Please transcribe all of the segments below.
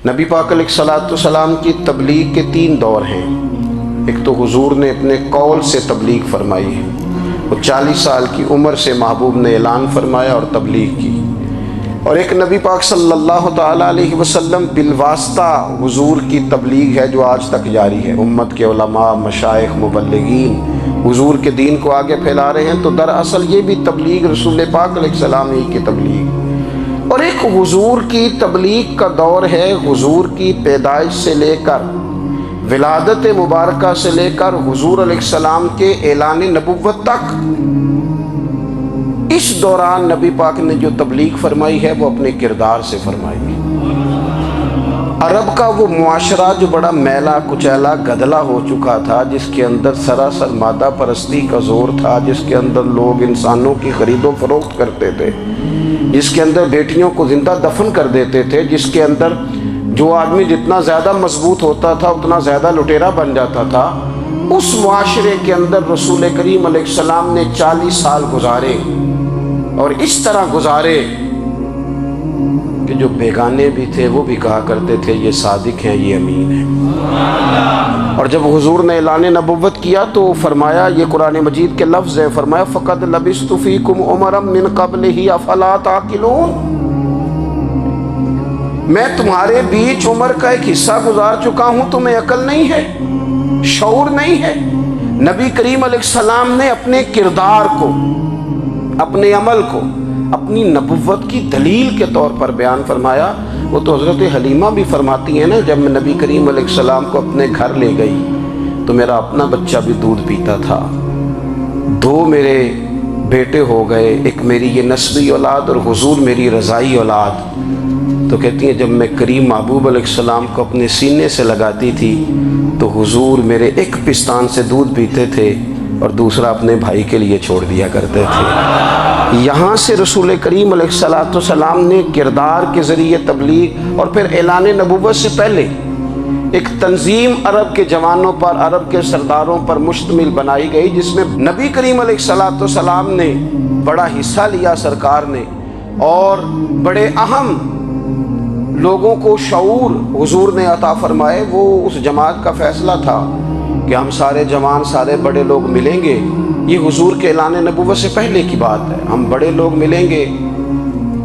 نبی پاک علیہ الصلوۃ والسلام کی تبلیغ کے 3 دور ہیں۔ ایک تو حضور نے اپنے قول سے تبلیغ فرمائی ہے، وہ 40 سال کی عمر سے محبوب نے اعلان فرمایا اور تبلیغ کی، اور ایک نبی پاک صلی اللہ تعالیٰ علیہ وسلم بالواسطہ حضور کی تبلیغ ہے جو آج تک جاری ہے۔ امت کے علماء، مشائخ، مبلغین حضور کے دین کو آگے پھیلا رہے ہیں، تو دراصل یہ بھی تبلیغ رسول پاک علیہ السلام ہی کی تبلیغ۔ اور ایک حضور کی تبلیغ کا دور ہے، حضور کی پیدائش سے لے کر ولادت مبارکہ سے لے کر حضور علیہ السلام کے اعلان نبوت تک۔ اس دوران نبی پاک نے جو تبلیغ فرمائی ہے وہ اپنے کردار سے فرمائی ہے۔ عرب کا وہ معاشرہ جو بڑا میلا کچیلا گدلا ہو چکا تھا، جس کے اندر سراسر مادہ پرستی کا زور تھا، جس کے اندر لوگ انسانوں کی خرید و فروخت کرتے تھے، جس کے اندر بیٹیوں کو زندہ دفن کر دیتے تھے، جس کے اندر جو آدمی جتنا زیادہ مضبوط ہوتا تھا اتنا زیادہ لٹیرا بن جاتا تھا، اس معاشرے کے اندر رسول کریم علیہ السلام نے 40 سال گزارے، اور اس طرح گزارے کہ جو بیگانے بھی تھے وہ بھی کہا کرتے تھے یہ صادق ہیں، یہ امین ہیں۔ اور جب حضور نے اعلان نبوت کیا تو فرمایا، یہ قرآن مجید کے لفظ ہے، فرمایا فَقَدْ لَبِثْتُ فِيكُمْ عُمَرًا مِّن قَبْلِهِ أَفَلَا تَعْقِلُونَ، میں تمہارے بیچ عمر کا ایک حصہ گزار چکا ہوں، تمہیں عقل نہیں ہے، شعور نہیں ہے۔ نبی کریم علیہ السلام نے اپنے کردار کو، اپنے عمل کو اپنی نبوت کی دلیل کے طور پر بیان فرمایا۔ وہ تو حضرت حلیمہ بھی فرماتی ہیں نا، جب میں نبی کریم علیہ السلام کو اپنے گھر لے گئی تو میرا اپنا بچہ بھی دودھ پیتا تھا، 2 میرے بیٹے ہو گئے، ایک میری یہ نسبی اولاد اور حضور میری رضائی اولاد۔ تو کہتی ہیں جب میں کریم محبوب علیہ السلام کو اپنے سینے سے لگاتی تھی تو حضور میرے ایک پستان سے دودھ پیتے تھے اور دوسرا اپنے بھائی کے لیے چھوڑ دیا کرتے تھے۔ یہاں سے رسول کریم علیہ السلام نے کردار کے ذریعے تبلیغ، اور پھر اعلان نبوت سے پہلے ایک تنظیم عرب کے جوانوں پر، عرب کے سرداروں پر مشتمل بنائی گئی، جس میں نبی کریم علیہ السلام نے بڑا حصہ لیا سرکار نے، اور بڑے اہم لوگوں کو شعور حضور نے عطا فرمائے۔ وہ اس جماعت کا فیصلہ تھا کہ ہم سارے جوان، سارے بڑے لوگ ملیں گے، یہ حضور کے اعلان نبوت سے پہلے کی بات ہے، ہم بڑے لوگ ملیں گے،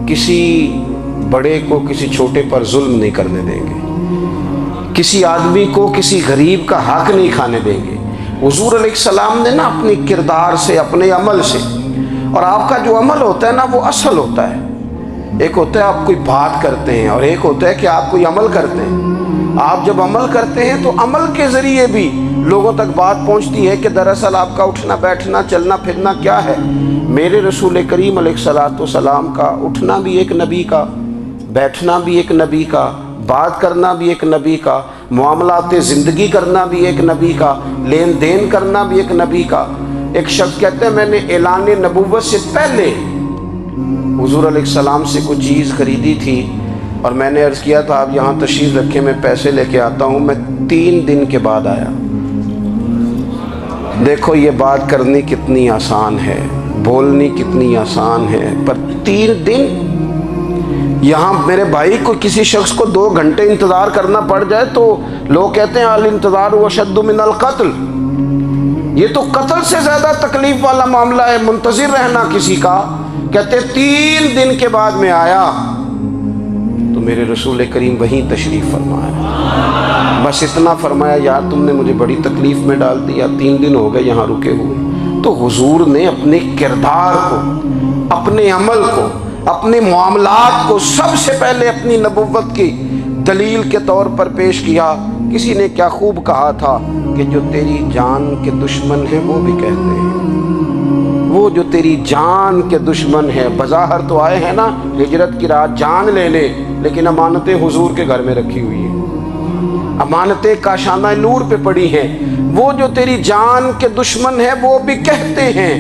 کسی بڑے کو کسی چھوٹے پر ظلم نہیں کرنے دیں گے، کسی آدمی کو کسی غریب کا حق نہیں کھانے دیں گے۔ حضور علیہ السلام نے نا اپنی کردار سے، اپنے عمل سے، اور آپ کا جو عمل ہوتا ہے نا وہ اصل ہوتا ہے، ایک ہوتا ہے آپ کوئی بات کرتے ہیں اور ایک ہوتا ہے کہ آپ کوئی عمل کرتے ہیں۔ آپ جب عمل کرتے ہیں تو عمل کے ذریعے بھی لوگوں تک بات پہنچتی ہے کہ دراصل آپ کا اٹھنا بیٹھنا چلنا پھرنا کیا ہے۔ میرے رسول کریم علیہ السلام کا اٹھنا بھی ایک نبی کا، بیٹھنا بھی ایک نبی کا، بات کرنا بھی ایک نبی کا، معاملات زندگی کرنا بھی ایک نبی کا، لین دین کرنا بھی ایک نبی کا۔ ایک شخص کہتے ہیں میں نے اعلان نبوت سے پہلے حضور علیہ السلام سے کچھ چیز خریدی تھی، اور میں نے عرض کیا تھا آپ یہاں تشریف رکھیں، میں پیسے لے کے آتا ہوں۔ میں 3 دن کے بعد آیا۔ دیکھو یہ بات کرنی کتنی آسان ہے، بولنی کتنی آسان ہے، پر 3 دن یہاں میرے بھائی کو، کسی شخص کو 2 گھنٹے انتظار کرنا پڑ جائے تو لوگ کہتے ہیں الانتظار اشد من القتل، یہ تو قتل سے زیادہ تکلیف والا معاملہ ہے منتظر رہنا کسی کا۔ کہتے 3 دن کے بعد میں آیا تو میرے رسول کریم وہیں تشریف فرمایا، بس اتنا فرمایا یار تم نے مجھے بڑی تکلیف میں ڈال دیا، 3 دن ہو گئے یہاں رکے ہوئے۔ تو حضور نے اپنے کردار کو، اپنے عمل کو، اپنے معاملات کو سب سے پہلے اپنی نبوت کی دلیل کے طور پر پیش کیا۔ کسی نے کیا خوب کہا تھا کہ جو تیری جان کے دشمن ہیں وہ بھی کہتے ہیں، وہ جو تیری جان کے دشمن ہے، بظاہر تو آئے ہیں نا ہجرت کی رات جان لے لے، لیکن امانتیں حضور کے گھر میں رکھی ہوئی ہیں، امانتیں کاشانہ نور پہ پڑی ہیں۔ وہ جو تیری جان کے دشمن ہے وہ بھی کہتے ہیں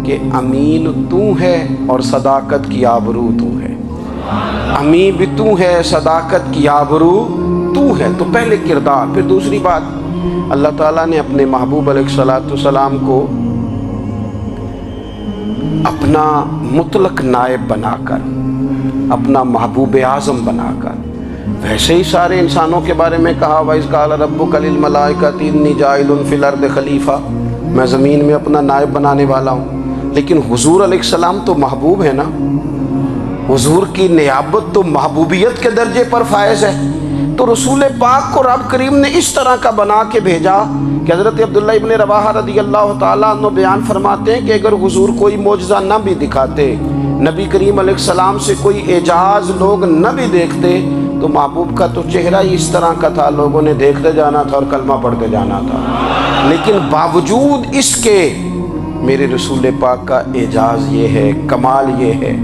کہ امین تو ہے اور صداقت کی آبرو تو ہے، امین بھی تو ہے، صداقت کی آبرو تو ہے۔ تو پہلے کردار، پھر دوسری بات، اللہ تعالیٰ نے اپنے محبوب علیہ السلام کو اپنا مطلق نائب بنا کر، اپنا محبوب اعظم بنا کر، ویسے ہی سارے انسانوں کے بارے میں کہا وَإِذْ قَالَ رَبُّكَ لِلْمَلَائِكَةِ إِنِّي جَاعِلٌ فِي الْأَرْضِ خلیفہ، میں زمین میں اپنا نائب بنانے والا ہوں۔ لیکن حضور علیہ السلام تو محبوب ہے نا، حضور کی نیابت تو محبوبیت کے درجے پر فائز ہے، تو رسول پاک کو رب کریم نے اس طرح کا بنا کے بھیجا کہ حضرت عبداللہ ابن رواحہ رضی اللہ تعالیٰ عنہ بیان فرماتے ہیں کہ اگر حضور کوئی معجزہ نہ بھی دکھاتے، نبی کریم علیہ السلام سے کوئی اعجاز لوگ نہ بھی دیکھتے، تو محبوب کا تو چہرہ ہی اس طرح کا تھا، لوگوں نے دیکھتے جانا تھا اور کلمہ پڑھتے جانا تھا۔ لیکن باوجود اس کے میرے رسول پاک کا اعجاز یہ ہے، کمال یہ ہے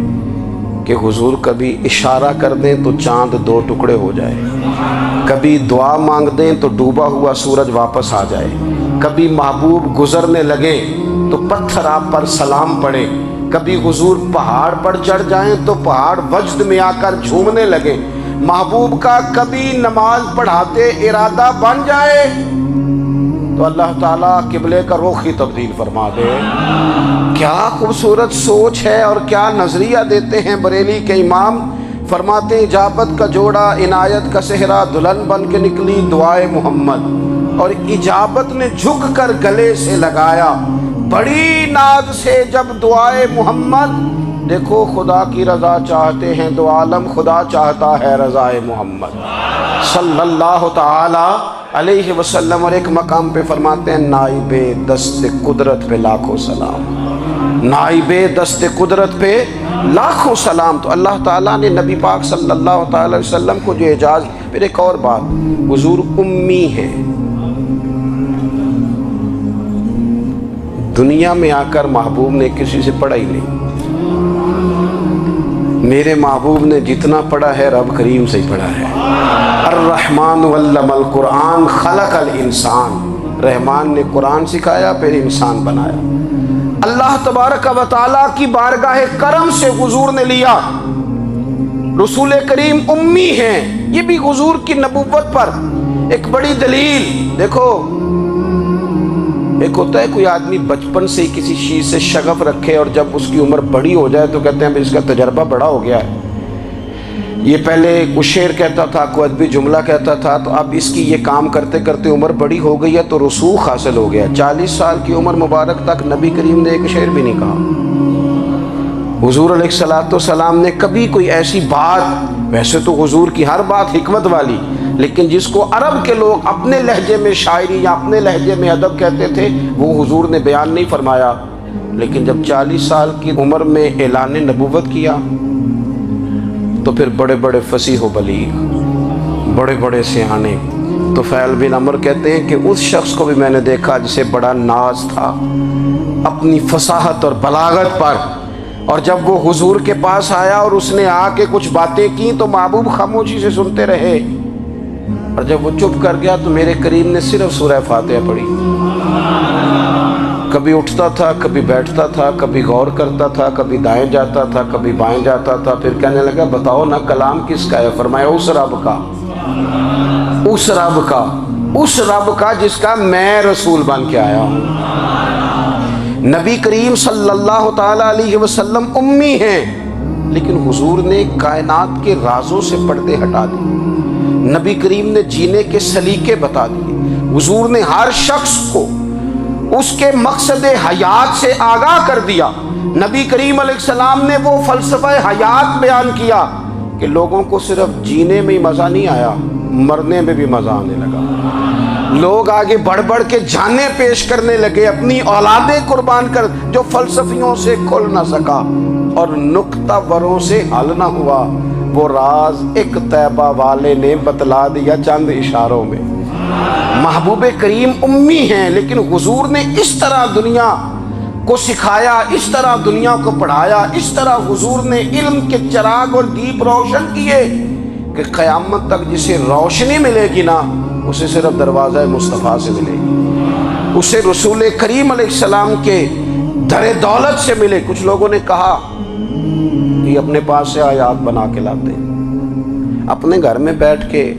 کہ حضور کبھی اشارہ کر دیں تو چاند دو ٹکڑے ہو جائے، کبھی دعا مانگ دیں تو ڈوبا ہوا سورج واپس آ جائے، کبھی محبوب گزرنے لگے تو پتھر آپ پر سلام پڑے، کبھی حضور پہاڑ پر چڑھ جائیں تو پہاڑ وجد میں آ کر جھومنے لگے، محبوب کا کبھی نماز پڑھاتے ارادہ بن جائے تو اللہ تعالیٰ قبلے کا رخ ہی تبدیل فرما دے۔ کیا خوبصورت سوچ ہے اور کیا نظریہ دیتے ہیں بریلی کے امام، فرماتے ہیں اجابت کا جوڑا عنایت کا صحرا، دلہن بن کے نکلی دعائے محمد، اور اجابت نے جھک کر گلے سے لگایا بڑی ناز سے جب دعائے محمد، دیکھو خدا کی رضا چاہتے ہیں دو عالم، خدا چاہتا ہے رضائے محمد صلی اللہ تعالی علیہ وسلم۔ اور ایک مقام پہ فرماتے ہیں نائب دست قدرت پہ لاکھوں سلام، نائب دست قدرت پہ لاکھوں سلام۔ تو اللہ تعالیٰ نے نبی پاک صلی اللہ تعالی وسلم کو جو اعجاز، پھر ایک اور بات، حضور امی ہے، دنیا میں آ کر محبوب نے کسی سے پڑھا ہی نہیں، میرے محبوب نے جتنا پڑھا ہے رب کریم سے ہی پڑھا ہے۔ الرحمن علم القرآن خلق الانسان، رحمان نے قرآن سکھایا پھر انسان بنایا۔ اللہ تبارک و تعالیٰ کی بارگاہ کرم سے حضور نے لیا، رسول کریم امی ہیں، یہ بھی حضور کی نبوت پر ایک بڑی دلیل۔ دیکھو ایک ہوتا ہے کوئی آدمی بچپن سے کسی چیز سے شغف رکھے اور جب اس کی عمر بڑی ہو جائے تو کہتے ہیں اس کا تجربہ بڑا ہو گیا ہے، یہ پہلے کوئی شعر کہتا تھا، کوئی ادبی جملہ کہتا تھا، تو اب اس کی یہ کام کرتے کرتے عمر بڑی ہو گئی ہے تو رسوخ حاصل ہو گیا۔ 40 سال کی عمر مبارک تک نبی کریم نے ایک شعر بھی نہیں کہا۔ حضور علیہ السلام نے کبھی کوئی ایسی بات، ویسے تو حضور کی ہر بات حکمت والی، لیکن جس کو عرب کے لوگ اپنے لہجے میں شاعری یا اپنے لہجے میں ادب کہتے تھے، وہ حضور نے بیان نہیں فرمایا۔ لیکن جب 40 سال کی عمر میں اعلان نبوت کیا تو پھر بڑے بڑے فصیح و بلیغ، بڑے بڑے سیانے، طفیل بن عمر کہتے ہیں کہ اس شخص کو بھی میں نے دیکھا جسے بڑا ناز تھا اپنی فصاحت اور بلاغت پر، اور جب وہ حضور کے پاس آیا اور اس نے آ کے کچھ باتیں کی تو محبوب خاموشی سے سنتے رہے، اور جب وہ چپ کر گیا تو میرے کریم نے صرف سورہ فاتحہ پڑھی۔ کبھی اٹھتا تھا، کبھی بیٹھتا تھا، کبھی غور کرتا تھا، کبھی دائیں جاتا تھا، کبھی بائیں جاتا تھا، پھر کہنے لگا بتاؤ نا کلام کس کا ہے؟ فرمایا اس رب کا، اس رب کا، اس رب کا جس کا میں رسول بن کے آیا ہوں۔ نبی کریم صلی اللہ تعالی علیہ وسلم امی ہیں، لیکن حضور نے کائنات کے رازوں سے پردے ہٹا دیے، نبی کریم نے جینے کے سلیقے بتا دیے، حضور نے ہر شخص کو اس کے مقصد حیات سے آگاہ کر دیا۔ نبی کریم علیہ السلام نے وہ فلسفہ حیات بیان کیا کہ لوگوں کو صرف جینے میں ہی مزہ نہیں آیا، مرنے میں بھی مزہ آنے لگا۔ لوگ آگے بڑھ بڑھ کے جانیں پیش کرنے لگے، اپنی اولادیں قربان کر، جو فلسفیوں سے کھل نہ سکا اور نکتہ وروں سے حل نہ ہوا، وہ راز ایک طیبہ والے نے بتلا دیا چند اشاروں میں۔ محبوب کریم امی ہیں، لیکن حضور نے اس طرح دنیا کو سکھایا، اس طرح دنیا کو پڑھایا، اس طرح حضور نے علم کے چراغ اور دیپ روشن کیے کہ قیامت تک جسے روشنی ملے گی نا، اسے صرف دروازہ مصطفیٰ سے ملے گی، اسے رسول کریم علیہ السلام کے در دولت سے ملے۔ کچھ لوگوں نے کہا کہ اپنے پاس سے آیات بنا کے لاتے ہیں، اپنے گھر میں بیٹھ کے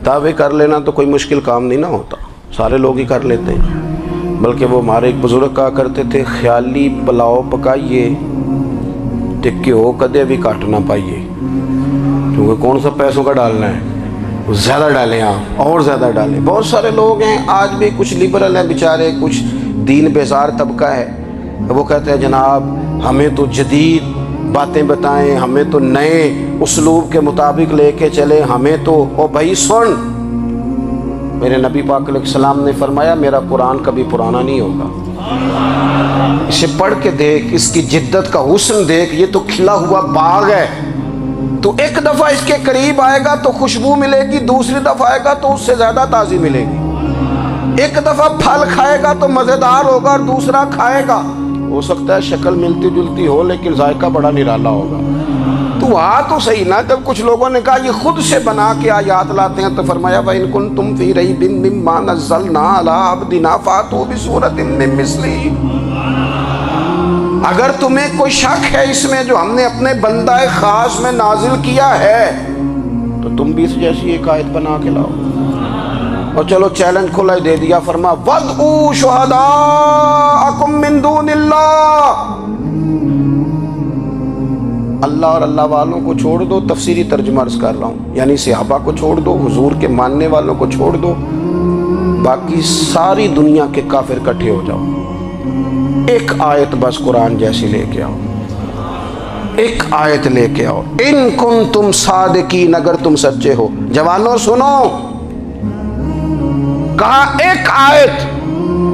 دعوے کر لینا تو کوئی مشکل کام نہیں نہ ہوتا، سارے لوگ ہی کر لیتے ہیں۔ بلکہ وہ ہمارے ایک بزرگ کہا کرتے تھے خیالی پلاؤ پکائیے ٹکے ہو کدے بھی کاٹ نہ پائیے، کیونکہ کون سا پیسوں کا ڈالنا ہے، زیادہ ڈالیں آپ اور زیادہ ڈالیں۔ بہت سارے لوگ ہیں آج بھی، کچھ لبرل ہیں بیچارے، کچھ دین بیزار طبقہ ہے، وہ کہتے ہیں جناب ہمیں تو جدید باتیں بتائیں، ہمیں تو نئے اسلوب کے مطابق لے کے چلے، ہمیں تو او بھائی سن، میرے نبی پاک علیہ السلام نے فرمایا میرا قرآن کبھی پرانا نہیں ہوگا، اسے پڑھ کے دیکھ، اس کی جدت کا حسن دیکھ، یہ تو کھلا ہوا باغ ہے، تو ایک دفعہ اس کے قریب آئے گا تو خوشبو ملے گی، دوسری دفعہ آئے گا تو اس سے زیادہ تازی ملے گی، ایک دفعہ پھل کھائے گا تو مزیدار ہوگا اور دوسرا کھائے گا ہو سکتا ہے شکل ملتی جلتی ہو لیکن ذائقہ بڑا نرالا ہوگا۔ تو تو صحیح نا، جب کچھ لوگوں نے کہا یہ خود سے بنا کے آیات لاتے ہیں تو فرمایا وَإِن كُنتُمْ فِي رَيْبٍ مِّمَّا نَزَّلْنَا عَلَىٰ عَبْدِنَا فَأْتُوا بِسُورَةٍ مِّن مِّثْلِهِ، اگر تمہیں کوئی شک ہے اس میں جو ہم نے اپنے بندہ خاص میں نازل کیا ہے تو تم بھی اس جیسی ایک آیت بنا کے لاؤ۔ اور چلو چیلنج کھلا ہی دے دیا، فرما وَادْعُوا شُهَدَاءَكُم مِّن دُونِ اللَّهِ، اللہ اور اللہ والوں کو چھوڑ دو، تفسیری ترجمہ عرض کر رہا ہوں، یعنی صحابہ کو چھوڑ دو، حضور کے ماننے والوں کو چھوڑ دو، باقی ساری دنیا کے کافر اکٹھے ہو جاؤ، ایک آیت بس قرآن جیسی لے کے آؤ، ایک آیت لے کے آؤ، ان کنتم صادقین، اگر تم سچے ہو۔ جوانوں سنو، کہا ایک آیت،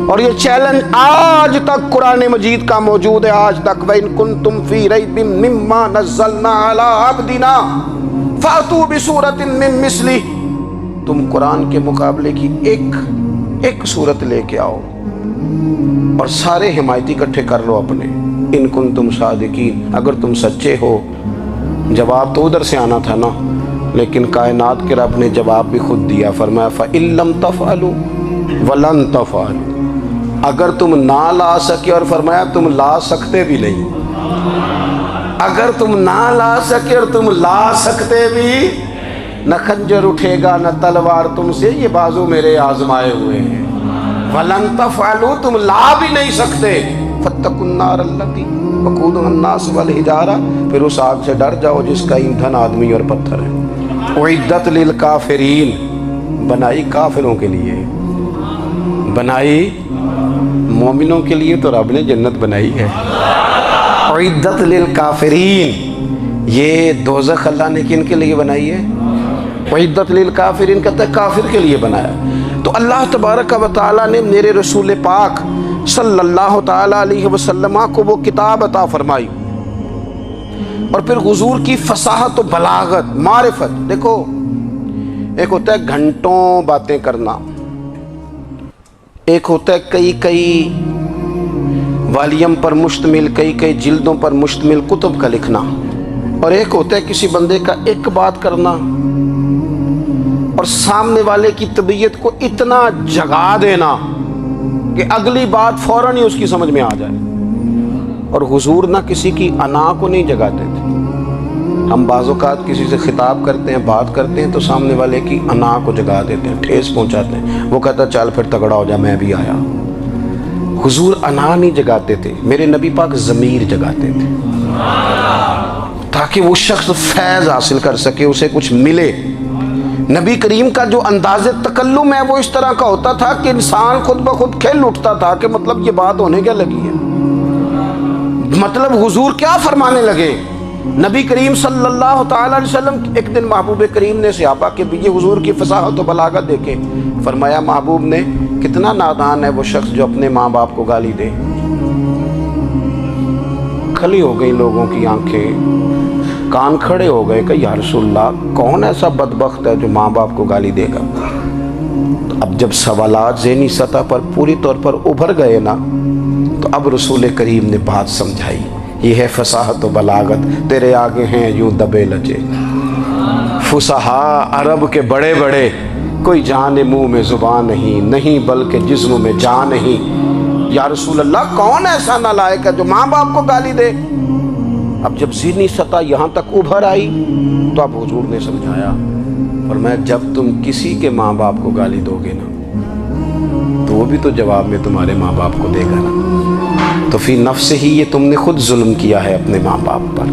اور یہ چیلنج آج تک قرآن مجید کا موجود ہے، آج تک وَإِن كُنتُمْ فِي رَيْبٍ مِّمَّا نَزَّلْنَا عَلَىٰ عَبْدِنَا فَأْتُوا بِسُورَةٍ مِّن مِّثْلِهِ، تم قرآن کے مقابلے کی ایک صورت لے کے آؤ اور سارے حمایتی اکٹھے کر لو اپنے، ان کنتم صادقین، اگر تم سچے ہو۔ جواب تو ادھر سے آنا تھا نا، لیکن کائنات کے رب نے جواب بھی خود دیا، فرمایا فَإِن لَّمْ تَفْعَلُوا وَلَن تَفْعَلُوا، اگر تم نہ لا سکے، اور فرمایا تم لا سکتے بھی نہیں، اگر تم نہ لا سکے اور تم لا سکتے بھی، نہ خنجر اٹھے گا نہ تلوار تم سے، یہ بازو میرے آزمائے ہوئے ہیں، وَلَن تَفْعَلُوا، تم لا بھی نہیں سکتے، فَاتَّقُوا النَّارَ الَّتِي وَقُودُهَا النَّاسُ وَالْحِجَارَةُ، پھر اس آگ سے ڈر جاؤ جس کا ایندھن آدمی اور پتھر ہے، اُعِدَّتْ لِلْكَافِرِينَ، بنائی کافروں کے لیے، بنائی مومنوں کے لیے تو رب نے جنت بنائی ہے، اُعِدَّتْ لِلْكَافِرِينَ، یہ دوزخ اللہ نے کن کے لیے بنائی ہے؟ اُعِدَّتْ لِلْكَافِرِينَ کہتا ہے کافر کے لیے بنایا۔ تو اللہ تبارک و تعالیٰ نے میرے رسول پاک صلی اللہ تعالیٰ علیہ وسلم کو وہ کتاب عطا فرمائی، اور پھر حضور کی فصاحت و بلاغت، معرفت، دیکھو ایک ہوتا ہے گھنٹوں باتیں کرنا، ایک ہوتا ہے کئی والیم پر مشتمل، کئی جلدوں پر مشتمل کتب کا لکھنا، اور ایک ہوتا ہے کسی بندے کا ایک بات کرنا اور سامنے والے کی طبیعت کو اتنا جگا دینا کہ اگلی بات فوراً ہی اس کی سمجھ میں آ جائے۔ اور حضور نہ کسی کی انا کو نہیں جگاتے تھے، ہم بعض اوقات کسی سے خطاب کرتے ہیں، بات کرتے ہیں تو سامنے والے کی انا کو جگا دیتے ہیں، ٹھیس پہنچاتے ہیں، وہ کہتا ہے چل پھر تگڑا ہو جا میں بھی آیا۔ حضور انا نہیں جگاتے تھے، میرے نبی پاک ضمیر جگاتے تھے تاکہ وہ شخص فیض حاصل کر سکے، اسے کچھ ملے۔ نبی کریم کا جو انداز تکلم ہے وہ اس طرح کا ہوتا تھا کہ انسان خود بخود کھل اٹھتا تھا کہ مطلب یہ بات ہونے کیا لگی ہے، مطلب حضور کیا فرمانے لگے۔ نبی کریم صلی اللہ تعالیٰ علیہ وسلم، ایک دن محبوب کریم نے صحابہ کے بیچ حضور کی فصاحت و بلاغت دیکھے، فرمایا محبوب نے کتنا نادان ہے وہ شخص جو اپنے ماں باپ کو گالی دے۔ کھلی ہو گئی لوگوں کی آنکھیں، کان کھڑے ہو گئے کہ یا رسول اللہ کون ایسا بدبخت ہے جو ماں باپ کو گالی دے گا۔ اب جب سوالات ذہنی سطح پر پوری طور پر ابھر گئے نا، تو اب رسول کریم نے بات سمجھائی، یہ ہے فصاحت و بلاغت، تیرے آگے ہیں یوں دبے لجے فصحاء عرب کے بڑے بڑے، کوئی جان منہ میں زبان نہیں بلکہ جسم میں جان نہیں۔ یا رسول اللہ کون ایسا نالائق ہے جو ماں باپ کو گالی دے؟ اب جب ذہنی سطح یہاں تک ابھر آئی تو اب حضور نے سمجھایا، فرمایا جب تم کسی کے ماں باپ کو گالی دو گے نا تو وہ بھی تو جواب میں تمہارے ماں باپ کو دے گا نا۔ تو فی نفس ہی یہ تم نے خود ظلم کیا ہے اپنے ماں باپ پر۔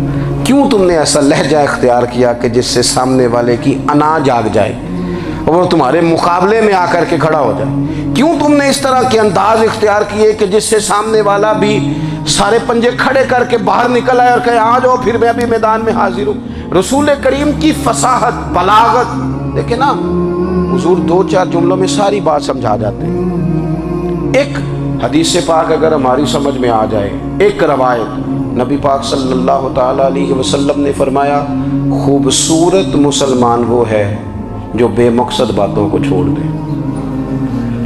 کیوں تم نے ایسا لہجہ اختیار کیا کہ جس سے سامنے والے کی انا جاگ جائے اور وہ تمہارے مقابلے میں آ کر کے کھڑا ہو جائے؟ کیوں تم نے اس طرح کے انداز اختیار کیے کہ جس سے سامنے والا بھی سارے پنجے کھڑے کر کے باہر نکل آئے اور کہے آ جاؤ پھر میں بھی میدان میں حاضر ہوں؟ رسول کریم کی فصاحت، بلاغت دیکھیں نا، حضور 2-4 جملوں میں ساری بات سمجھا جاتے ہیں۔ ایک حدیث پاک اگر ہماری سمجھ میں آ جائے، ایک روایت، نبی پاک صلی اللہ تعالیٰ علیہ وسلم نے فرمایا خوبصورت مسلمان وہ ہے جو بے مقصد باتوں کو چھوڑ دے۔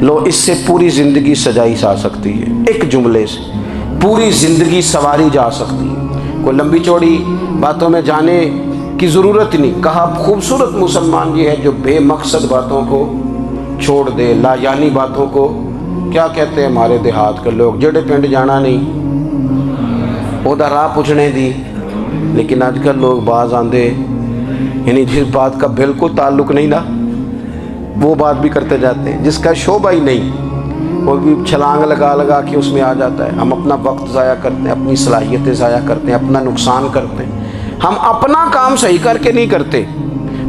لو، اس سے پوری زندگی سجائی جا سکتی ہے، ایک جملے سے پوری زندگی سواری جا سکتی ہے۔ کوئی لمبی چوڑی باتوں میں جانے کی ضرورت نہیں۔ کہا خوبصورت مسلمان یہ ہے جو بے مقصد باتوں کو چھوڑ دے، لا یعنی باتوں کو، کیا کہتے ہیں ہمارے دیہات کے لوگ، جڑے پنڈ جانا نہیں وہ راہ پوچھنے دی۔ لیکن آج کل لوگ باز آندے یعنی جس بات کا بالکل تعلق نہیں نا وہ بات بھی کرتے جاتے ہیں، جس کا شعبہ ہی نہیں وہ بھی چھلانگ لگا لگا کے اس میں آ جاتا ہے۔ ہم اپنا وقت ضائع کرتے ہیں، اپنی صلاحیتیں ضائع کرتے ہیں، اپنا نقصان کرتے ہیں۔ ہم اپنا کام صحیح کر کے نہیں کرتے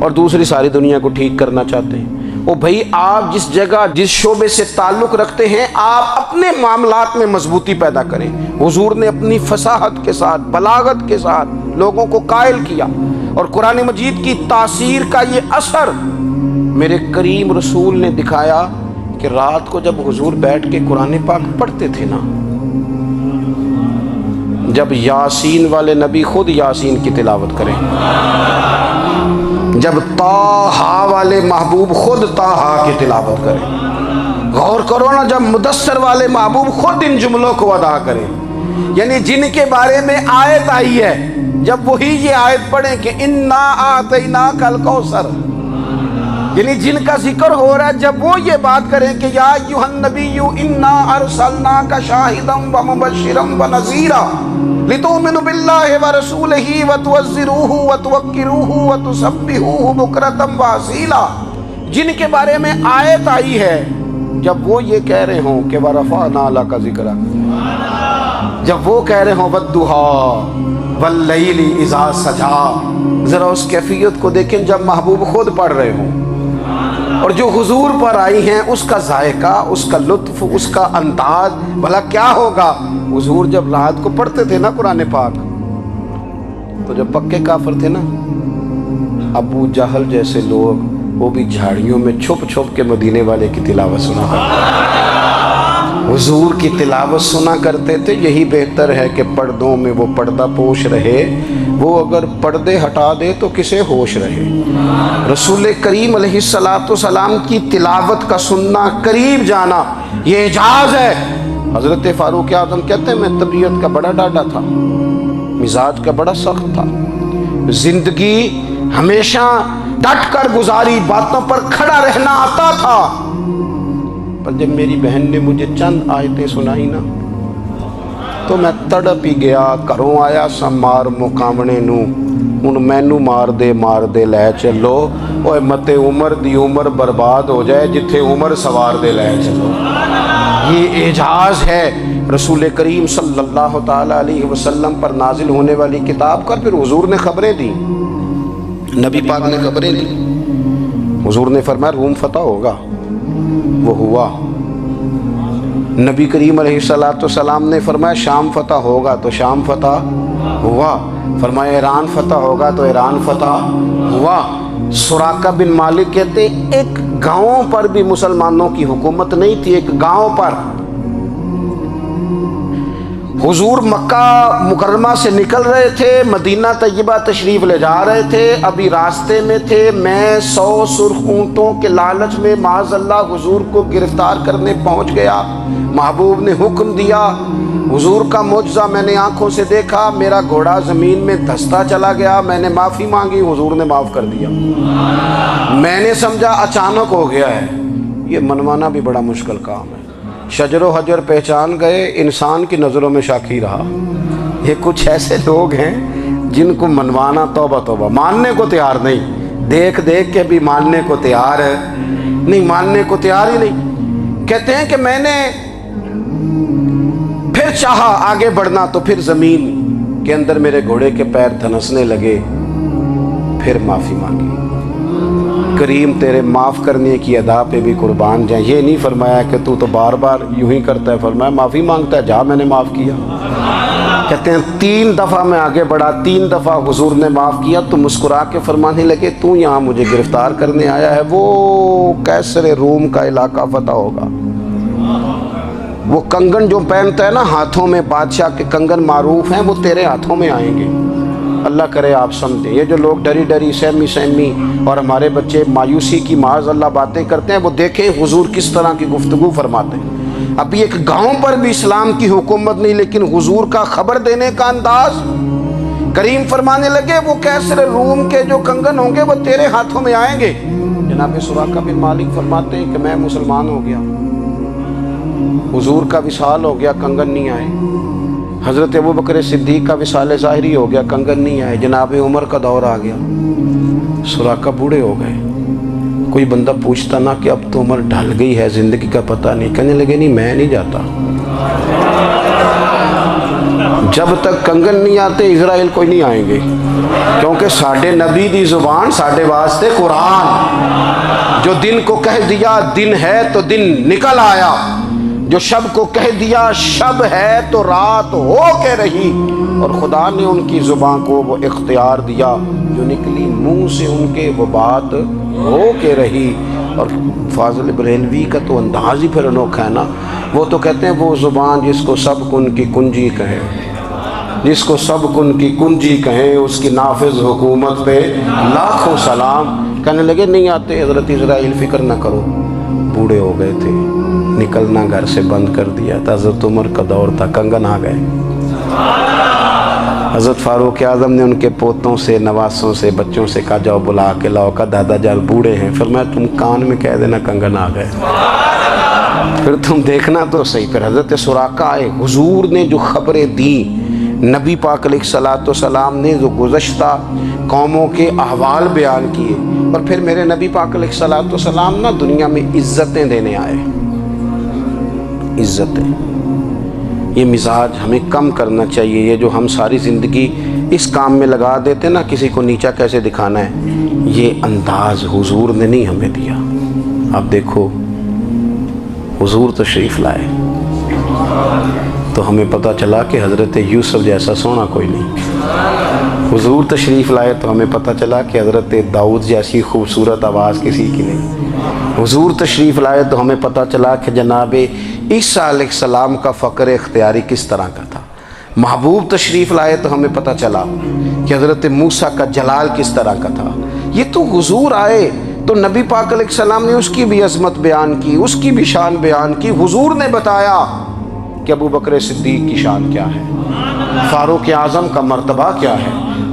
اور دوسری ساری دنیا کو ٹھیک کرنا چاہتے ہیں۔ وہ بھائی آپ جس جگہ جس شعبے سے تعلق رکھتے ہیں آپ اپنے معاملات میں مضبوطی پیدا کریں۔ حضور نے اپنی فصاحت کے ساتھ، بلاغت کے ساتھ لوگوں کو قائل کیا، اور قرآن مجید کی تاثیر کا یہ اثر میرے کریم رسول نے دکھایا کہ رات کو جب حضور بیٹھ کے قرآن پاک پڑھتے تھے نا، جب یاسین والے نبی خود یاسین کی تلاوت کریں، جب طٰہٰ والے محبوب خود طٰہٰ کی تلاوت کریں، غور کرو نا، جب مدثر والے محبوب خود ان جملوں کو ادا کریں، یعنی جن کے بارے میں آیت آئی ہے، جب وہی یہ آیت پڑھیں کہ اِنَّا أَعْطَيْنَاكَ الْكَوْثَرَ، یعنی جن کا ذکر ہو رہا ہے، جب وہ یہ بات کریں کہ یا ایھا النبی انا ارسلناک شاہدا ومبشرا ونذیرا لتؤمنوا باللہ ورسولہ وتعزروہ وتوقروہ وتسبحوہ بکرۃ واصیلا، جن کے بارے میں آیت آئی ہے، جب وہ یہ کہہ رہے ہوں کہ ورفعنا لک ذکرک، جب وہ کہہ رہے ہوں والضحیٰ واللیل اذا سجا، ذرا اس کیفیت کو دیکھیں جب محبوب خود پڑھ رہے ہوں، اور جو حضور پر آئی ہیں اس کا ذائقہ، اس کا لطف، اس کا انداز بھلا کیا ہوگا۔ حضور جب رات کو پڑھتے تھے نا قرآن پاک، تو جب پکے کافر تھے نا، ابو جہل جیسے لوگ وہ بھی جھاڑیوں میں چھپ چھپ کے مدینے والے کی تلاوت سنا کرتے، حضور کی تلاوت سنا کرتے تھے۔ یہی بہتر ہے کہ پردوں میں وہ پردہ پوش رہے، وہ اگر پردے ہٹا دے تو کسے ہوش رہے۔ رسول کریم علیہ السلام کی تلاوت کا سننا، قریب جانا، یہ اعجاز ہے۔ حضرت فاروق اعظم کہتے ہیں میں طبیعت کا بڑا ڈاڈا تھا، مزاج کا بڑا سخت تھا، زندگی ہمیشہ ڈٹ کر گزاری، باتوں پر کھڑا رہنا آتا تھا، پر جب میری بہن نے مجھے چند آیتیں سنائی نا تو میں تڑپ ہی گیا۔ گھروں آیا سا مار مقامنے نو، ہن مینو مار دے لے چلو، اوے متے عمر دی عمر برباد ہو جائے جتھے عمر سوار دے لے چلو۔ یہ اعجاز ہے رسول کریم صلی اللہ تعالیٰ علیہ وسلم پر نازل ہونے والی کتاب کا۔ پھر حضور نے خبریں دی، نبی پاک نے خبریں دی، حضور نے فرمایا روم فتح ہوگا، وہ ہوا۔ نبی کریم علیہ السلام نے فرمایا شام فتح ہوگا، تو شام فتح ہوا۔ فرمایا ایران فتح ہوگا، تو ایران فتح ہوا۔ سراقہ بن مالک کہتے ایک گاؤں پر بھی مسلمانوں کی حکومت نہیں تھی، ایک گاؤں پر۔ حضور مکہ مکرمہ سے نکل رہے تھے، مدینہ طیبہ تشریف لے جا رہے تھے، ابھی راستے میں تھے، میں 100 سرخ اونٹوں کے لالچ میں معاذ اللہ حضور کو گرفتار کرنے پہنچ گیا۔ محبوب نے حکم دیا، حضور کا معجزہ میں نے آنکھوں سے دیکھا، میرا گھوڑا زمین میں دھستا چلا گیا، میں نے معافی مانگی، حضور نے معاف کر دیا۔ میں نے سمجھا اچانک ہو گیا ہے، یہ منوانا بھی بڑا مشکل کام ہے۔ شجر و حجر پہچان گئے، انسان کی نظروں میں شاکی رہا۔ یہ کچھ ایسے لوگ ہیں جن کو منوانا توبہ توبہ، ماننے کو تیار نہیں، دیکھ دیکھ کے بھی ماننے کو تیار ہے نہیں، ماننے کو تیار ہی نہیں۔ کہتے ہیں کہ میں نے پھر چاہا آگے بڑھنا تو پھر زمین کے اندر میرے گھوڑے کے پیر دھنسنے لگے، پھر معافی مانگی۔ کریم تیرے معاف کرنے کی ادا پہ بھی قربان جائیں۔ یہ نہیں فرمایا کہ تو بار بار یوں ہی کرتا ہے، فرمایا معافی مانگتا ہے، جا میں نے معاف کیا۔ کہتے ہیں 3 دفعہ میں آگے بڑھا، 3 دفعہ حضور نے معاف کیا تو مسکرا کے فرمانے لگے تو یہاں مجھے گرفتار کرنے آیا ہے، وہ کیسر روم کا علاقہ فتح ہوگا۔ وہ کنگن جو پہنتا ہے نا ہاتھوں میں، بادشاہ کے کنگن معروف ہیں، وہ تیرے ہاتھوں میں آئیں گے۔ اللہ کرے آپ سمجھیں، یہ جو لوگ ڈری ڈری سہمی اور ہمارے بچے مایوسی کی معاذ اللہ باتیں کرتے ہیں، وہ دیکھیں حضور کس طرح کی گفتگو فرماتے ہیں۔ ابھی ایک گاؤں پر بھی اسلام کی حکومت نہیں، لیکن حضور کا خبر دینے کا انداز۔ کریم فرمانے لگے وہ کیسر روم کے جو کنگن ہوں گے وہ تیرے ہاتھوں میں آئیں گے۔ جناب سراقہ بن مالک فرماتے ہیں کہ میں مسلمان ہو گیا، حضور کا وصال ہو گیا، کنگن نہیں آئے۔ حضرت ابوبکر صدیق کا وصال ظاہری ہو گیا، کنگن نہیں آئے۔ جناب عمر کا دور آ گیا، سراقہ بوڑھے ہو گئے۔ کوئی بندہ پوچھتا نا کہ اب تو عمر ڈھل گئی ہے، زندگی کا پتہ نہیں، کہنے لگے نہیں میں نہیں جاتا، جب تک کنگن نہیں آتے اسرائیل کوئی نہیں آئیں گے، کیونکہ ساڈے نبی دی زبان ساڈے واسطے قرآن۔ جو دن کو کہہ دیا دن ہے تو دن نکل آیا، جو شب کو کہہ دیا شب ہے تو رات ہو کے رہی، اور خدا نے ان کی زبان کو وہ اختیار دیا، جو نکلی منہ سے ان کے وہ بات ہو کے رہی۔ اور فاضل بریلوی کا تو انداز ہی پھر انوکھا ہے نا، وہ تو کہتے ہیں وہ زبان جس کو سب کن کی کنجی کہیں، جس کو سب کن کی کنجی کہیں، اس کی نافذ حکومت پہ لاکھوں سلام۔ کہنے لگے نہیں آتے حضرت اسرائیل، فکر نہ کرو، بوڑھے ہو گئے تھے، نکلنا گھر سے بند کر دیا تھا، حضرت عمر کا دور تھا، کنگن آ گئے۔ حضرت فاروق اعظم نے ان کے پوتوں سے، نواسوں سے، بچوں سے کہا جاؤ بلا کے لاؤ، کا دادا جان بوڑھے ہیں، فرمایا تم کان میں کہہ دینا کنگن آ گئے، پھر تم دیکھنا تو صحیح۔ پھر حضرت سراقہ آئے، حضور نے جو خبریں دیں، نبی پاک علیہ الصلوۃ والسلام نے جو گزشتہ قوموں کے احوال بیان کیے، اور پھر میرے نبی پاک علیہ الصلوۃ والسلام نا دنیا میں عزتیں دینے آئے۔ عزتیں، یہ مزاج ہمیں کم کرنا چاہیے۔ یہ جو ہم ساری زندگی اس کام میں لگا دیتے نا، کسی کو نیچا کیسے دکھانا ہے، یہ انداز حضور نے نہیں ہمیں دیا۔ اب دیکھو حضور تشریف لائے تو ہمیں پتہ چلا کہ حضرت یوسف جیسا سونا کوئی نہیں۔ حضور تشریف لائے تو ہمیں پتہ چلا کہ حضرت داؤد جیسی خوبصورت آواز کسی کی نہیں۔ حضور تشریف لائے تو ہمیں پتہ چلا کہ جناب عیسیٰ علیہ السلام کا فقر اختیاری کس طرح کا تھا۔ محبوب تشریف لائے تو ہمیں پتہ چلا کہ حضرت موسیٰ کا جلال کس طرح کا تھا۔ یہ تو حضور آئے تو نبی پاک علیہ السلام نے اس کی بھی عظمت بیان کی، اس کی بھی شان بیان کی۔ حضور نے بتایا کہ ابوبکر صدیق کی شان کیا ہے، فاروق اعظم کا مرتبہ کیا ہے،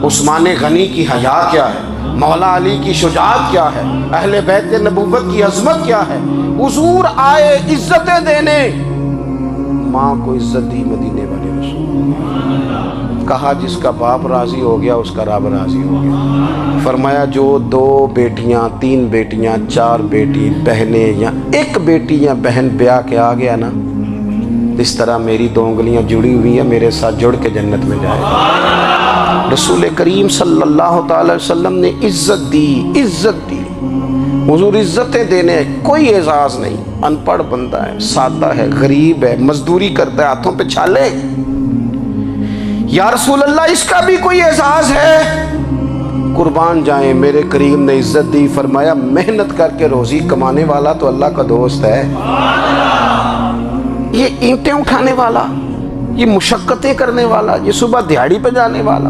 عثمان غنی کی حیا کیا ہے، مولا علی کی شجاعت کیا ہے، اہل بیت نبوت کی عظمت کیا ہے۔ حضور آئے عزتیں دینے، ماں کو عزت دی مدینے والے رسول، کہا جس کا باپ راضی ہو گیا اس کا رب راضی ہو گیا۔ فرمایا جو 2 بیٹیاں 3 بیٹیاں 4 بیٹی بہنیں یا 1 بیٹی یا بہن بیاہ کے آ گیا نا، اس طرح میری 2 انگلیاں جڑی ہوئی ہیں، میرے ساتھ جڑ کے جنت میں جائے گا۔ رسول کریم صلی اللہ تعالی وسلم نے عزت دی، عزت دی۔ حضور عزتیں دینے، کوئی اعزاز نہیں۔ ان پڑھ بندہ ہے، سادہ ہے، غریب ہے، مزدوری کرتا ہے، ہاتھوں پہ چھالے، یا رسول اللہ اس کا بھی کوئی اعزاز ہے؟ قربان جائیں، میرے کریم نے عزت دی، فرمایا محنت کر کے روزی کمانے والا تو اللہ کا دوست ہے۔ یہ اینٹیں اٹھانے والا، یہ مشقتیں کرنے والا، یہ صبح دیہڑی پہ جانے والا،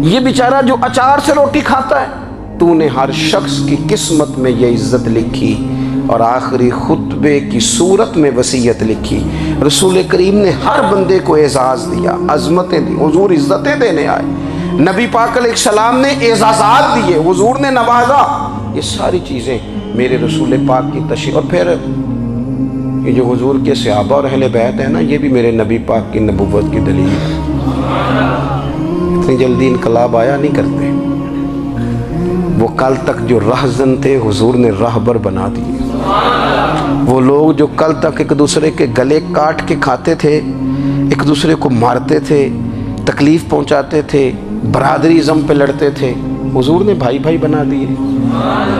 یہ بیچارہ جو اچار سے روٹی کھاتا ہے، تو نے ہر شخص کی قسمت میں یہ عزت لکھی اور آخری خطبے کی صورت میں وصیت لکھی۔ رسول کریم نے ہر بندے کو اعزاز دیا، عظمتیں دی۔ حضور عزتیں دینے آئے، نبی پاک علیہ السلام نے اعزازات دیے، حضور نے نوازا۔ یہ ساری چیزیں میرے رسول پاک کی تشریف، اور پھر یہ جو حضور کے صحابہ اور اہل بیت ہیں نا، یہ بھی میرے نبی پاک کی نبوت کی دلیل ہے۔ اتنی جلدی انقلاب آیا نہیں کرتے، وہ کل تک جو رہزن تھے حضور نے راہبر بنا دیے۔ وہ لوگ جو کل تک ایک دوسرے کے گلے کاٹ کے کھاتے تھے، ایک دوسرے کو مارتے تھے، تکلیف پہنچاتے تھے، برادری ازم پہ لڑتے تھے، حضور نے بھائی بھائی بنا دیے۔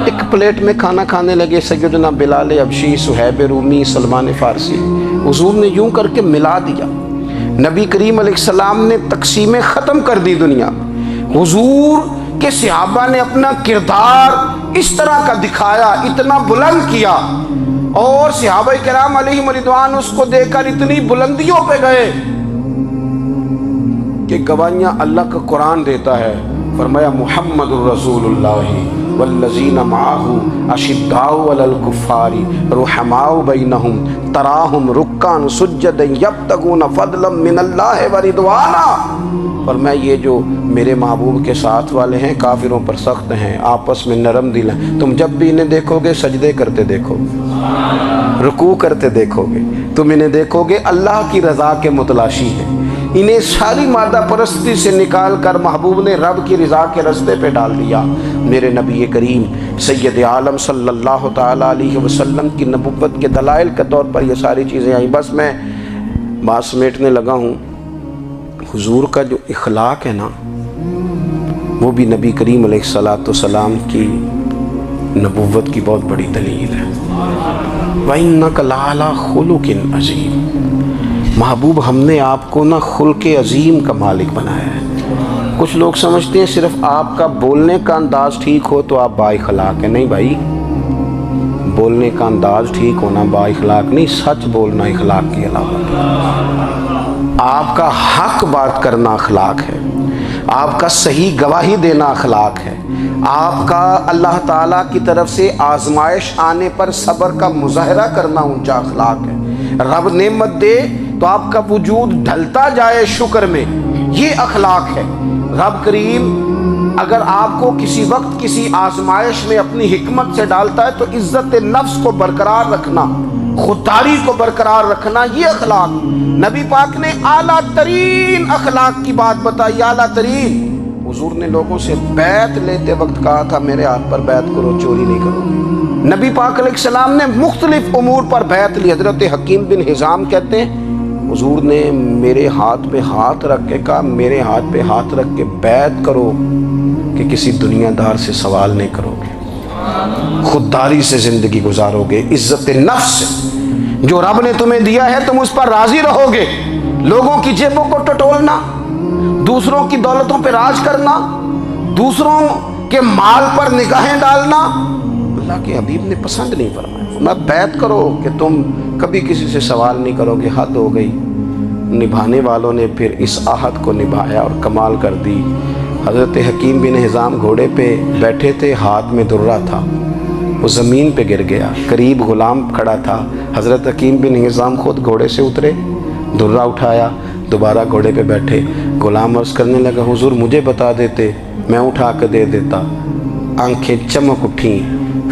ایک پلیٹ میں کھانا کھانے لگے سیدنا بلال حبشی، صہیب رومی، سلمان فارسی، حضور نے یوں کر کے ملا دیا۔ نبی کریم علیہ السلام نے تقسیمیں ختم کر دی دنیا۔ حضور کے صحابہ نے اپنا کردار اس طرح کا دکھایا، اتنا بلند کیا، اور صحابہ کرام علیہم رضوان اس کو دیکھ کر اتنی بلندیوں پہ گئے کہ گواہیاں اللہ کا قرآن دیتا ہے۔ فرمایا محمد الرسول اللہ والذین معہ اشداء علی الکفار رحماء بینہم تراہم رکعا سجدا یبتغون فضلا من اللہ ورضوانا۔ فرمایا یہ جو میرے محبوب کے ساتھ والے ہیں کافروں پر سخت ہیں، آپس میں نرم دل ہیں، تم جب بھی انہیں دیکھو گے سجدے کرتے دیکھو گے، رکوع کرتے دیکھو گے، تم انہیں دیکھو گے اللہ کی رضا کے متلاشی ہیں۔ انہیں ساری مادہ پرستی سے نکال کر محبوب نے رب کی رضا کے راستے پہ ڈال دیا۔ میرے نبی کریم سید عالم صلی اللہ تعالیٰ علیہ وسلم کی نبوت کے دلائل کے طور پر یہ ساری چیزیں آئیں۔ بس میں بات سمیٹنے لگا ہوں۔ حضور کا جو اخلاق ہے نا، وہ بھی نبی کریم علیہ السلام کی نبوت کی بہت بڑی دلیل ہے۔ وَإِنَّكَ لَعَلَىٰ خُلُقٍ عَظِيمٍ۔ محبوب ہم نے آپ کو نا خلق عظیم کا مالک بنایا ہے۔ کچھ لوگ سمجھتے ہیں صرف آپ کا بولنے کا انداز ٹھیک ہو تو آپ با اخلاق ہیں۔ نہیں بھائی، بولنے کا انداز ٹھیک ہونا با اخلاق نہیں، سچ بولنا اخلاق کے علاوہ۔ آپ کا حق بات کرنا اخلاق ہے، آپ کا صحیح گواہی دینا اخلاق ہے، آپ کا اللہ تعالیٰ کی طرف سے آزمائش آنے پر صبر کا مظاہرہ کرنا اونچا اخلاق ہے۔ رب نعمت دے تو آپ کا وجود ڈھلتا جائے شکر میں، یہ اخلاق ہے۔ رب کریم اگر آپ کو کسی وقت کسی آزمائش میں اپنی حکمت سے ڈالتا ہے تو عزت نفس کو برقرار رکھنا، خودداری کو برقرار رکھنا، یہ اخلاق۔ نبی پاک نے اعلیٰ ترین اخلاق کی بات بتائی، اعلیٰ ترین۔ حضور نے لوگوں سے بیعت لیتے وقت کہا تھا میرے ہاتھ پر بیعت کرو، چوری نہیں کرو۔ نبی پاک علیہ السلام نے مختلف امور پر بیعت لی۔ حضرت حکیم بن حزام کہتے ہیں حضور نے میرے ہاتھ پہ ہاتھ رکھ کے کہا میرے ہاتھ پہ ہاتھ رکھ کے بیعت کرو کہ کسی دنیا دار سے سوال نہیں کرو گے، خودداری سے زندگی گزارو گے، عزت نفس سے جو رب نے تمہیں دیا ہے تم اس پر راضی رہو گے۔ لوگوں کی جیبوں کو ٹٹولنا، دوسروں کی دولتوں پہ راج کرنا، دوسروں کے مال پر نگاہیں ڈالنا اللہ کے حبیب نے پسند نہیں فرمایا۔ میں بیعت کرو کہ تم کبھی کسی سے سوال نہیں کرو گے، حد ہو گئی۔ نبھانے والوں نے پھر اس عہد کو نبھایا اور کمال کر دی۔ حضرت حکیم بن حزام گھوڑے پہ بیٹھے تھے، ہاتھ میں درہ تھا، وہ زمین پہ گر گیا، قریب غلام کھڑا تھا، حضرت حکیم بن حزام خود گھوڑے سے اترے، درہ اٹھایا، دوبارہ گھوڑے پہ بیٹھے۔ غلام عرض کرنے لگا حضور مجھے بتا دیتے میں اٹھا کے دے دیتا۔ آنکھیں چمک اٹھیں،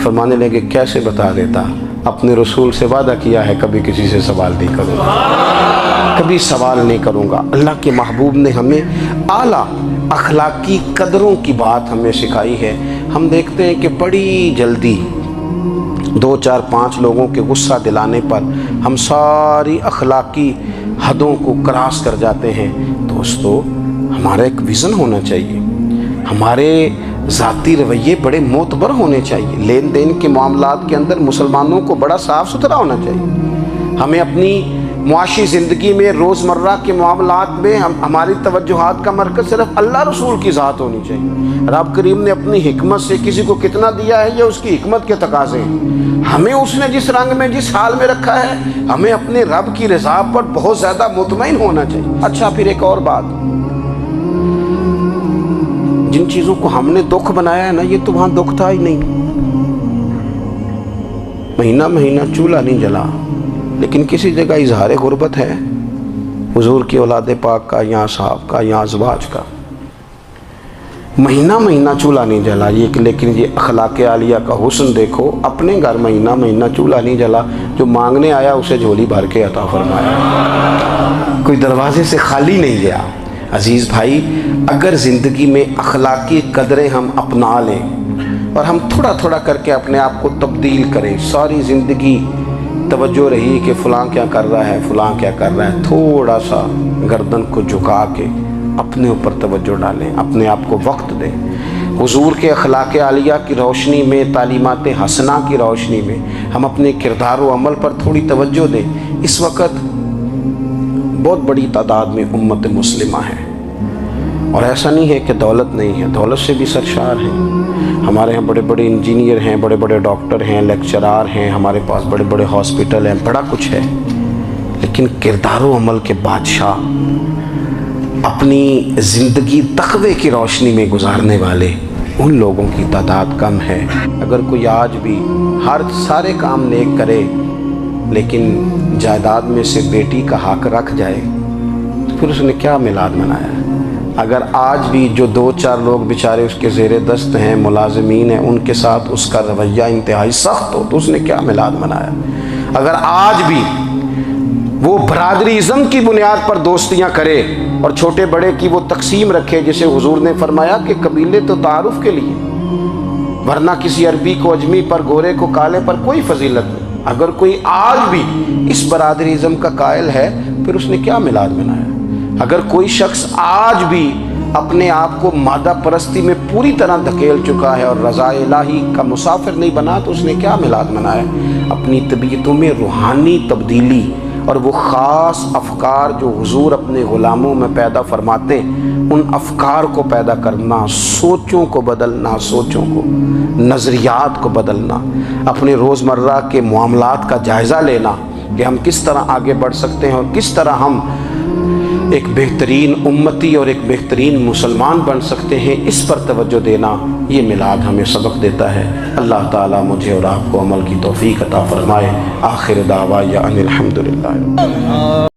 فرمانے لگے کیسے بتا دیتا؟ اپنے رسول سے وعدہ کیا ہے کبھی کسی سے سوال نہیں کروں گا، کبھی سوال نہیں کروں گا۔ اللہ کے محبوب نے ہمیں اعلیٰ اخلاقی قدروں کی بات ہمیں سکھائی ہے۔ ہم دیکھتے ہیں کہ بڑی جلدی 2 4 5 لوگوں کے غصہ دلانے پر ہم ساری اخلاقی حدوں کو کراس کر جاتے ہیں۔ دوستو ہمارا ایک ویژن ہونا چاہیے، ہمارے ذاتی رویے بڑے معتبر ہونے چاہیے، لین دین کے معاملات کے اندر مسلمانوں کو بڑا صاف ستھرا ہونا چاہیے۔ ہمیں اپنی معاشی زندگی میں روزمرہ کے معاملات میں ہماری توجہات کا مرکز صرف اللہ رسول کی ذات ہونی چاہیے۔ رب کریم نے اپنی حکمت سے کسی کو کتنا دیا ہے یہ اس کی حکمت کے تقاضے ہیں۔ ہمیں اس نے جس رنگ میں جس حال میں رکھا ہے ہمیں اپنے رب کی رضا پر بہت زیادہ مطمئن ہونا چاہیے۔ اچھا پھر ایک اور بات، جن چیزوں کو ہم نے دکھ بنایا ہے نا یہ تو وہاں دکھ تھا ہی نہیں۔ مہینہ مہینہ چولہا نہیں جلا، لیکن کسی جگہ اظہار غربت ہے حضور کی اولاد پاک کا یا صاحب کا یا ازواج کا۔ مہینہ مہینہ چولہا نہیں جلا، لیکن یہ اخلاق عالیہ کا حسن دیکھو، اپنے گھر مہینہ مہینہ چولہا نہیں جلا، جو مانگنے آیا اسے جھولی بھر کے عطا فرمایا، کوئی دروازے سے خالی نہیں گیا۔ عزیز بھائی، اگر زندگی میں اخلاقی قدریں ہم اپنا لیں اور ہم تھوڑا تھوڑا کر کے اپنے آپ کو تبدیل کریں، ساری زندگی توجہ رہی کہ فلاں کیا کر رہا ہے، فلاں کیا کر رہا ہے، تھوڑا سا گردن کو جھکا کے اپنے اوپر توجہ ڈالیں، اپنے آپ کو وقت دیں۔ حضور کے اخلاق عالیہ کی روشنی میں، تعلیمات حسنہ کی روشنی میں ہم اپنے کردار و عمل پر تھوڑی توجہ دیں۔ اس وقت بہت بڑی تعداد میں امت مسلمہ ہے، اور ایسا نہیں ہے کہ دولت نہیں ہے، دولت سے بھی سرشار ہیں۔ ہمارے ہاں بڑے بڑے انجینئر ہیں، بڑے بڑے ڈاکٹر ہیں، لیکچرار ہیں، ہمارے پاس بڑے بڑے ہاسپٹل ہیں، بڑا کچھ ہے، لیکن کردار و عمل کے بادشاہ، اپنی زندگی تقوی کی روشنی میں گزارنے والے، ان لوگوں کی تعداد کم ہے۔ اگر کوئی آج بھی سارے کام نیک کرے لیکن جائیداد میں سے بیٹی کا حق رکھ جائے تو پھر اس نے کیا میلاد منایا؟ اگر آج بھی جو 2-4 لوگ بیچارے اس کے زیر دست ہیں، ملازمین ہیں، ان کے ساتھ اس کا رویہ انتہائی سخت ہو تو اس نے کیا میلاد منایا؟ اگر آج بھی وہ برادری ازم کی بنیاد پر دوستیاں کرے اور چھوٹے بڑے کی وہ تقسیم رکھے، جسے حضور نے فرمایا کہ قبیلے تو تعارف کے لیے، ورنہ کسی عربی کو اجمی پر، گورے کو کالے پر کوئی فضیلت نہیں۔ اگر کوئی آج بھی اس برادری ازم کا قائل ہے پھر اس نے کیا میلاد منایا؟ اگر کوئی شخص آج بھی اپنے آپ کو مادہ پرستی میں پوری طرح دھکیل چکا ہے اور رضا الہی کا مسافر نہیں بنا تو اس نے کیا میلاد منایا؟ اپنی طبیعتوں میں روحانی تبدیلی اور وہ خاص افکار جو حضور اپنے غلاموں میں پیدا فرماتے ہیں، ان افکار کو پیدا کرنا، سوچوں کو بدلنا، سوچوں کو، نظریات کو بدلنا، اپنے روزمرہ کے معاملات کا جائزہ لینا کہ ہم کس طرح آگے بڑھ سکتے ہیں اور کس طرح ہم ایک بہترین امتی اور ایک بہترین مسلمان بن سکتے ہیں، اس پر توجہ دینا، یہ میلاد ہمیں سبق دیتا ہے۔ اللہ تعالیٰ مجھے اور آپ کو عمل کی توفیق عطا فرمائے۔ آخر دعوایا ان الحمدللہ۔